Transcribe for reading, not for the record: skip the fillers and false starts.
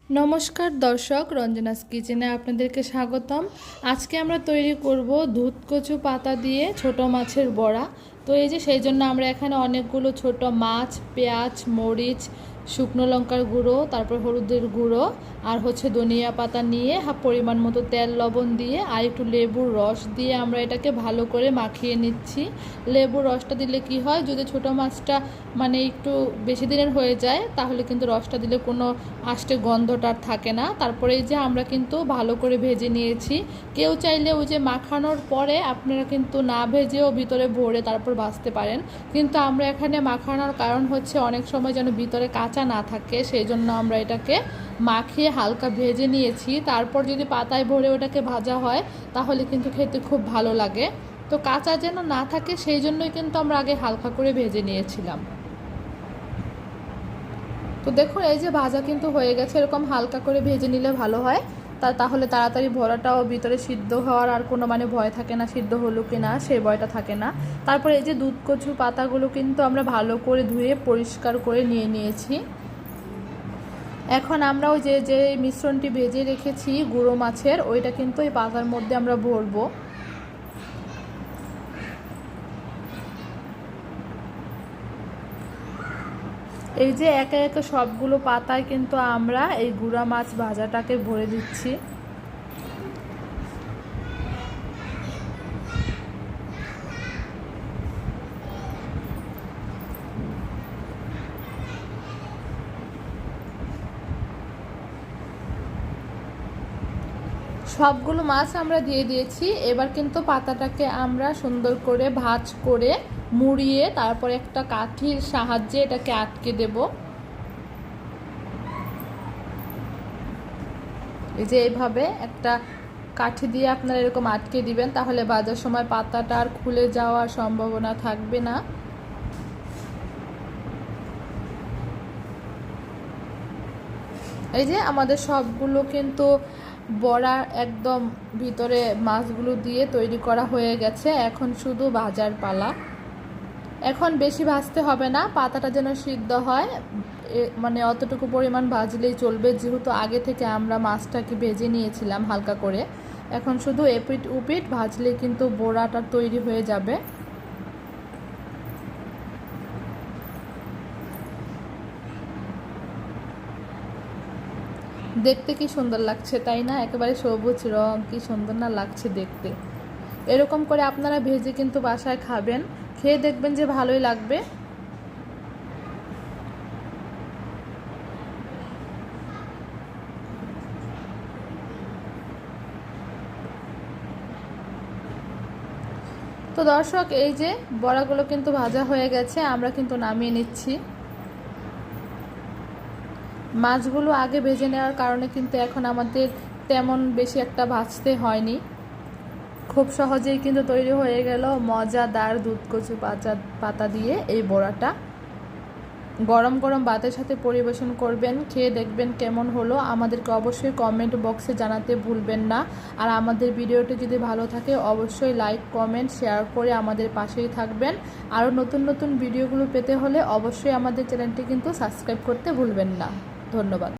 নমস্কার দর্শক, রঞ্জনাস কিচেনে আপনাদেরকে স্বাগতম। আজকে আমরা তৈরি করব দুধ কচু পাতা দিয়ে ছোট মাছের বড়া। তো এই যে সেই জন্য আমরা এখানে অনেকগুলো ছোট মাছ, পেঁয়াজ, মরিচ, শুকনো লঙ্কার গুঁড়ো, তারপর হলুদের গুঁড়ো আর ধনিয়া পাতা নিয়ে পরিমাণ মতো তেল লবণ দিয়ে আর একটু লেবুর রস দিয়ে আমরা এটাকে ভালো করে মাখিয়ে নিচ্ছি। লেবুর রসটা দিলে কি হয়, যদি ছোট মাছটা একটু বেশি দিনের হয়ে যায় তাহলে কিন্তু রসটা দিলে কোনো আষ্টে গন্ধটা থাকে না। তারপরে এই যে আমরা কিন্তু ভালো করে ভেজে নিয়েছি। কেউ চাইলে ওই যে মাখানোর পরে আপনারা কিন্তু না ভেজেও ভিতরে ভরে তারপর ভাজতে পারেন, কিন্তু আমরা এখানে মাখানোর কারণ হচ্ছে অনেক সময় যেন ভিতরে কাঁচা না থাকে, সেই জন্য আমরা এটাকে মাখিয়ে হালকা ভেজে নিয়েছি। তারপর যদি পাতায় ভরে ওটাকে ভাজা হয় তাহলে কিন্তু খেতে খুব ভালো লাগে। তো কাঁচা যেন না থাকে সেই জন্যই কিন্তু আমরা আগে হালকা করে ভেজে নিয়েছিলাম। তো দেখুন এই যে ভাজা কিন্তু হয়ে গেছে, এরকম হালকা করে ভেজে নিলে ভালো হয়। তাহলে তাড়াতাড়ি ভরাটাও ভিতরে সিদ্ধ হওয়ার আর কোনো ভয় থাকে না, সিদ্ধ হলো কি না সেই ভয়টা থাকে না। তারপরে এই যে দুধ কচু পাতাগুলো কিন্তু আমরা ভালো করে ধুয়ে পরিষ্কার করে নিয়ে নিয়েছি। এখন আমরা ওই যে মিশ্রণটি ভেজে রেখেছি গুঁড়ো মাছের, ওইটা কিন্তু এই পাতার মধ্যে আমরা ভরবো। এই যে একে একে সবগুলো পাতায় কিন্তু আমরা এই গুঁড়া মাছ ভাজাটাকে ভরে দিচ্ছি। সবগুলো মাছ আমরা দিয়ে দিয়েছি। এবার কিন্তু পাতাটাকে আমরা সুন্দর করে ভাঁজ করে মুড়িয়ে তারপর একটা কাঠির সাহায্যে এটাকে আটকে দেব। এই যে এইভাবে একটা কাঠি দিয়ে আপনারা এরকম আটকে দিবেন, তাহলে ভাজার সময় পাতাটা আর খুলে যাওয়ার সম্ভাবনা থাকবে না। এই যে আমাদের সবগুলো কিন্তু বড়া একদম ভিতরে মাছগুলো দিয়ে তৈরি করা হয়ে গেছে। এখন শুধু ভাজার পালা। এখন বেশি ভাজতে হবে না, পাতাটা যেন সিদ্ধ হয় অতটুকু পরিমাণ ভাজলেই চলবে, যেহেতু আগে থেকে আমরা মাছটাকে ভেজে নিয়েছিলাম হালকা করে। এখন শুধু এপিট উপিট ভাজলেই কিন্তু বড়াটা তৈরি হয়ে যাবে। দেখতে কি সুন্দর লাগছে তাই না, একেবারে সবুজ রং, কি সুন্দর না লাগছে দেখতে। এরকম করে আপনারা ভেজে কিন্তু বাসায় খাবেন, খেয়ে দেখবেন যে ভালোই লাগবে। তো দর্শক এই যে বড়াগুলো কিন্তু ভাজা হয়ে গেছে, আমরা কিন্তু নামিয়ে নিচ্ছি। মাছগুলো আগে ভেজে নেওয়ার কারণে কিন্তু এখন আমাদের তেমন বেশি একটা ভাজতে হয়নি, খুব সহজেই কিন্তু তৈরি হয়ে গেল মজাদার দুধ কচু পাতা দিয়ে এই বড়াটা। গরম গরম ভাতের সাথে পরিবেশন করবেন, খেয়ে দেখবেন কেমন হলো। আমাদেরকে অবশ্যই কমেন্ট বক্সে জানাতে ভুলবেন না। আর আমাদের ভিডিওটি যদি ভালো থাকে অবশ্যই লাইক, কমেন্ট, শেয়ার করে আমাদের পাশেই থাকবেন। আরও নতুন নতুন ভিডিওগুলো পেতে হলে অবশ্যই আমাদের চ্যানেলটি কিন্তু সাবস্ক্রাইব করতে ভুলবেন না। ধন্যবাদ।